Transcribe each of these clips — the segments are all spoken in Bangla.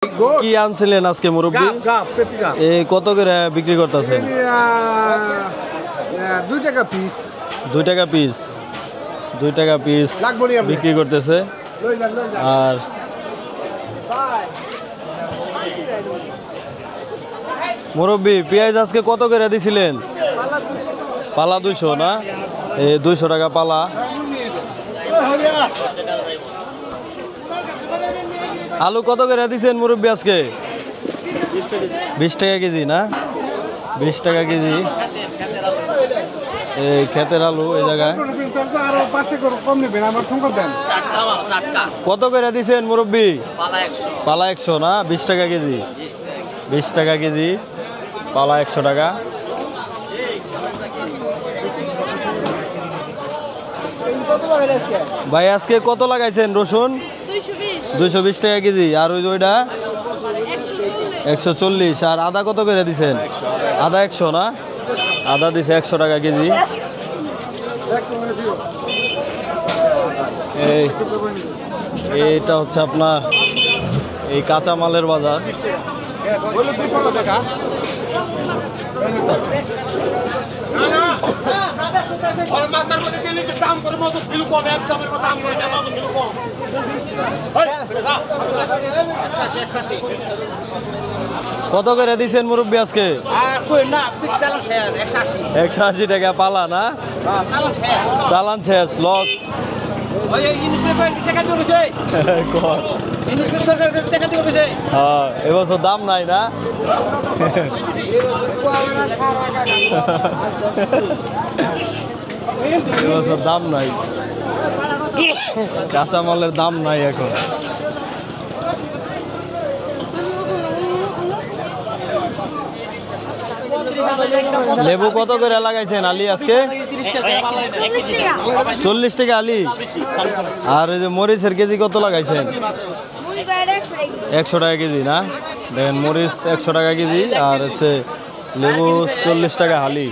কি আনছিলেন আজকে মুরব্বি? কত করে বিক্রি করতেছেন? 2 টাকা পিস। 2 টাকা পিস, 2 টাকা পিস বিক্রি করতেছে। আর মুরব্বি পেঁয়াজ আজকে কত করে দিছিলেন? পালা 200 না? 200 টাকা পালা। আলু কত করে দিছেন মুরব্বি আজকে? 20 টাকা কেজি না? 20 টাকা কেজি। এই ক্ষেতের আলু এই জায়গায় কত করে দিছেন মুরব্বি? পালা 100 না? 20 টাকা কেজি। 20 টাকা কেজি পালা, 100 টাকা। ভাই আজকে কত লাগাইছেন রসুন? 220 টাকা কেজি। আর ওইটা 140। আর আদা কত করে দিছেন? আদা 100 না? আদা দিছে 100 টাকা কেজি। এইটা হচ্ছে আপনার এই কাঁচামালের বাজার। কত করে দিচ্ছেন মুরব্বী আজকে? 180 টাকা পালা না? চালান শেষ, লস। এবছর দাম নাই না? এবছর দাম নাই, কাঁচামালের দাম নাই এখন। লেবু কত করে লাগাইছেন আলি আজকে? 40 টাকা আলি। আর ওই যে মরিচের কেজি কত লাগাইছেন? 100 টাকা কেজি না? দেখেন মরিচ 100 টাকা কেজি। আর হচ্ছে লেবু 40 টাকা হালি।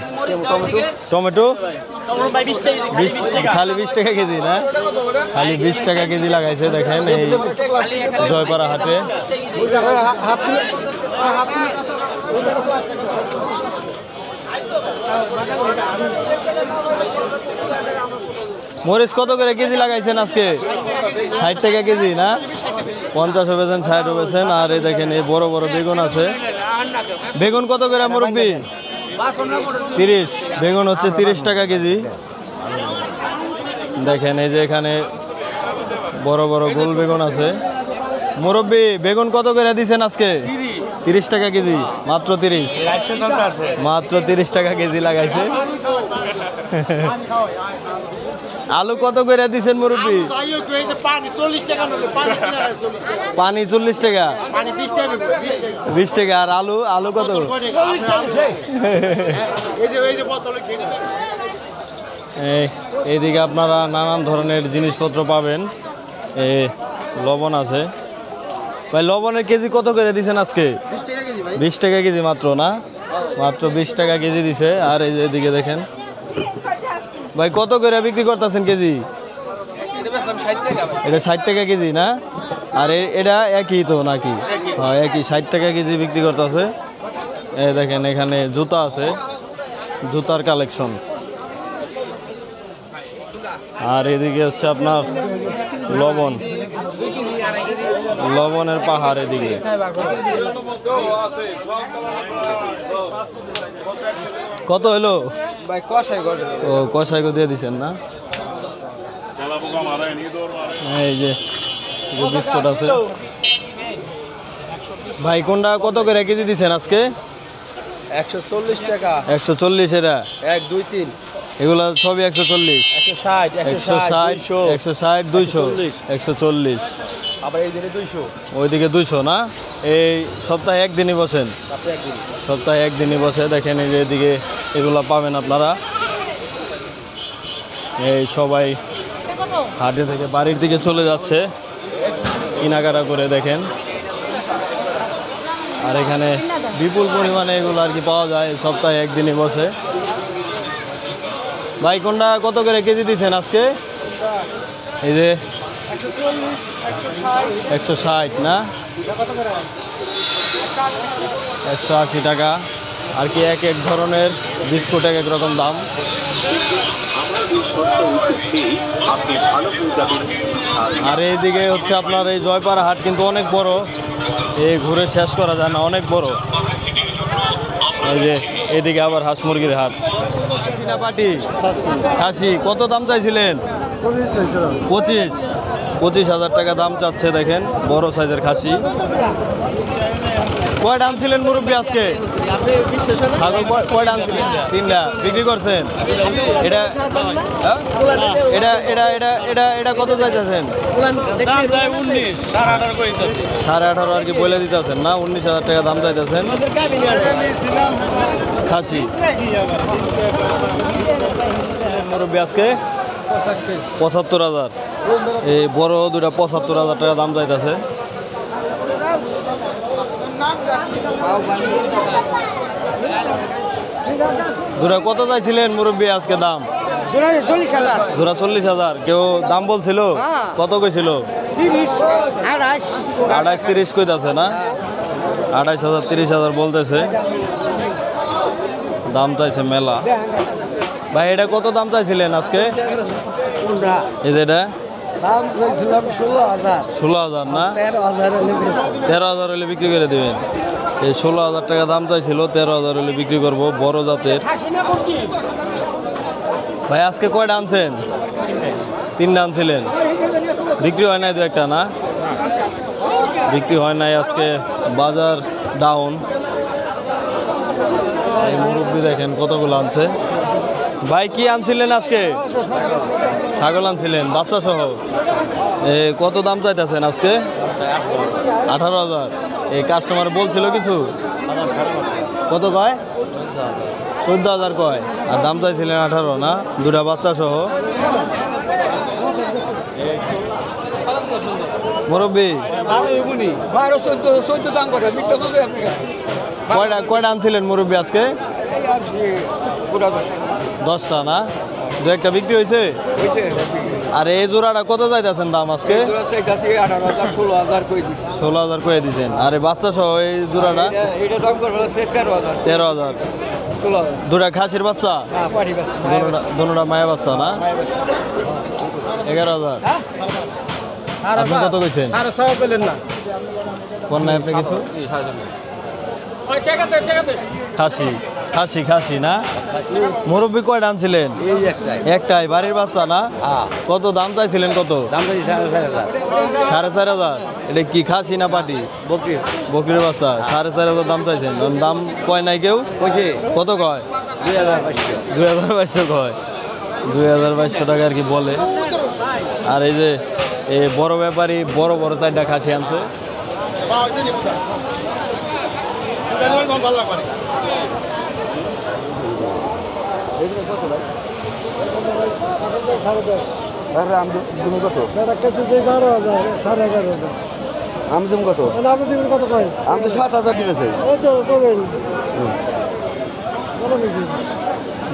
টমেটো খালি 20 টাকা কেজি না? খালি 20 টাকা কেজি লাগাইছে দেখেন এই জয়পাড়া হাটে। মরিচ কত করে কেজি লাগাইছেন আজকে? 60 টাকা কেজি না? 50 হবেছেন, 60 হবেছেন। আর এই দেখেন এই বড় বড় বেগুন আছে। বেগুন কত করে মুরব্বি? 30। বেগুন হচ্ছে 30 টাকা কেজি। দেখেন এই যে এখানে বড় বড় গোল বেগুন আছে। মুরব্বি বেগুন কত করে দিছেন আজকে? 30 টাকা কেজি। মাত্র 30, মাত্র 30 টাকা কেজি লাগাইছে। আলু কত করে দিছেন মুরব্বি? পানি 40 টাকা, 20 টাকা। আর আলু আলু কত? এইদিকে আপনারা নানান ধরনের জিনিসপত্র পাবেন। লবণ আছে। ভাই লবণের কেজি কত করে দিছেন আজকে? 20 টাকা কেজি মাত্র না? মাত্র 20 টাকা কেজি দিছে। আর এই যে এদিকে দেখেন ভাই কত করে বিক্রি করতেছেন কেজি? এটা 60 টাকা কেজি না? আর এটা একই তো নাকি? হ্যাঁ একই, 60 টাকা কেজি বিক্রি করতেছে। এই দেখেন এখানে জুতা আছে, জুতার কালেকশন। আর এদিকে হচ্ছে আপনার লবণ, লবণের পাহাড় এদিকে। কত হলো? ও কষাই দিয়ে দিচ্ছেন না? এই যে বিস্কুট আছে। ভাই কোনটা কত করে কেজি দিচ্ছেন আজকে? 140 টাকা। 140। এটা 1 2 3 এগুলা সবই 140, 160 160, 200, 140। আবার এই দিনে 200, ওইদিকে 200 না? এই সপ্তাহে একদিনই বসেন? সপ্তাহে একদিনই বসে। দেখেন এই যে এদিকে এগুলা পাবেন আপনারা। এই সবাই হাটে থেকে বাড়ির দিকে চলে যাচ্ছে কেনাকাটা করে। দেখেন আর এখানে বিপুল পরিমাণে এগুলো আর কি পাওয়া যায়, সপ্তাহে একদিনই বসে। ভাই কোনটা কত করে কেজি দিচ্ছেন আজকে? এই যে 160 না? 180 টাকা। আর কি এক এক ধরনের বিস্কুট এক এক রকম দাম। আর এইদিকে হচ্ছে আপনার এই জয়পাড়া হাট কিন্তু অনেক বড়, এই ঘুরে শেষ করা যায় না, অনেক বড়। এই যে এদিকে আবার হাঁস মুরগির হাট। চীনা পাটি খাসি কত দাম চাইছিলেন? 25,000 টাকা দাম চাচ্ছে। দেখেন বড় সাইজের খাসি। কয়টা আনছিলেন মুরব্বী আজকে? ছাগল কয়টা আনছিলেন? 3টা বিক্রি করছেন। এটা এটা এটা এটা এটা এটা কত চাইতেছেন? 18.5 আর কি বলে দিতেছেন না? 19,000 টাকা দাম চাইতেছেন খাসি। মুরব্বী আজকে 75,000। এই বড় দুটা 75,000 টাকা দাম চাইতেছে। দুটা কত চাইছিলেন মুরব্বী আজকে দাম? জোড়া 40,000। কেউ দাম বলছিল? কত কইছিল? 28-30 কইতাছে না? 28,000 30,000 বলতেছে। দাম চাইছে মেলা। ভাই এটা কত দাম চাইছিলেন আজকে? এই যে এটা দাম চাইছিলাম 16,000 না? 13,000 হলে বিক্রি করে দেবেন। এই 16,000 টাকা দাম চাইছিল, 13,000 হলে বিক্রি করব। বড় জাতের। ভাই আজকে কয়টা আনছেন? 3টা আনছিলেন। বিক্রি হয় নাই? 2-1টা না? বিক্রি হয় নাই আজকে, বাজার ডাউন। এই মুরব্বি দেখেন কতগুলো আনছে। ভাই কি আনছিলেন আজকে? ছাগল আনছিলেন বাচ্চা সহ। কত দাম চাইতেছেন আজকে? 18,000। এই কাস্টমার বলছিল কিছু? কত কয়? 14,000 কয়। আর দাম চাইছিলেন 18 না? দুটা বাচ্চা সহ। মুরব্বী কয়টা আনছিলেন মুরব্বী আজকে? 10টা না? 2-1টা বিক্রি হয়েছে। আর এই জোড়াটা কত চাইতেছেন দাম আজকে? 16,000 কয়ে দিচ্ছেন। আর এই বাচ্চা সহ এই জোড়াটা 13,000। দুটা খাসির বাচ্চা? দুটা মায়া বাচ্চা না? 11,000। আপনি কত কইছেন? কোন নাই আপনি কিছু? খাসি খাসি খাসি না? মুরব্বী কয়টা আনছিলেন? একটাই। বাড়ির বাচ্চা না? কত দাম চাইছিলেন? কত 4,500? এটা কি খাসি না পাটি? বকরির বাচ্চা। 4,500 দাম চাইছেন। দাম কয় নাই কেউ? কত কয়? 2,500 কয়। 2,500 টাকা আর কি বলে। আর এই যে এই বড় ব্যাপারী বড় বড় 4টা খাসি আনছে। আমদম কত? আমি তো 7,000 দিয়েছে।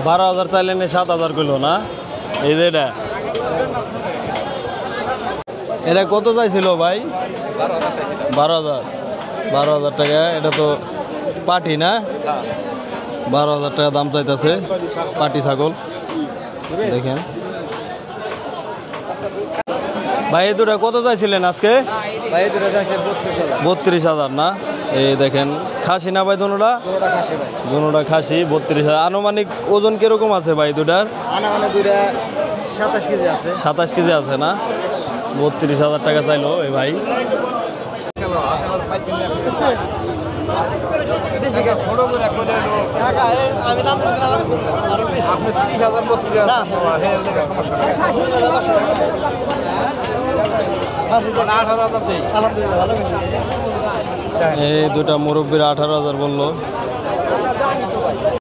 12,000 চাইলেন, 7,000 কইলো না? এই যে এটা কত চাইছিল ভাই? 12,000 টাকা। এটা তো পাটি না? 12,000 টাকা দাম চাইতেছে পাটি ছাগল। দেখেন ভাই এই দুটা কত চাইছিলেন আজকে? 32,000 না? এই দেখেন খাসি না ভাই? দুটা খাসি। 32,000। আনুমানিক ওজন কিরকম আছে ভাই দুটার? 27 কেজি আছে না? 32,000 টাকা চাইলো এই ভাই। এই দুটা মুরব্বীর 18,000 বললো।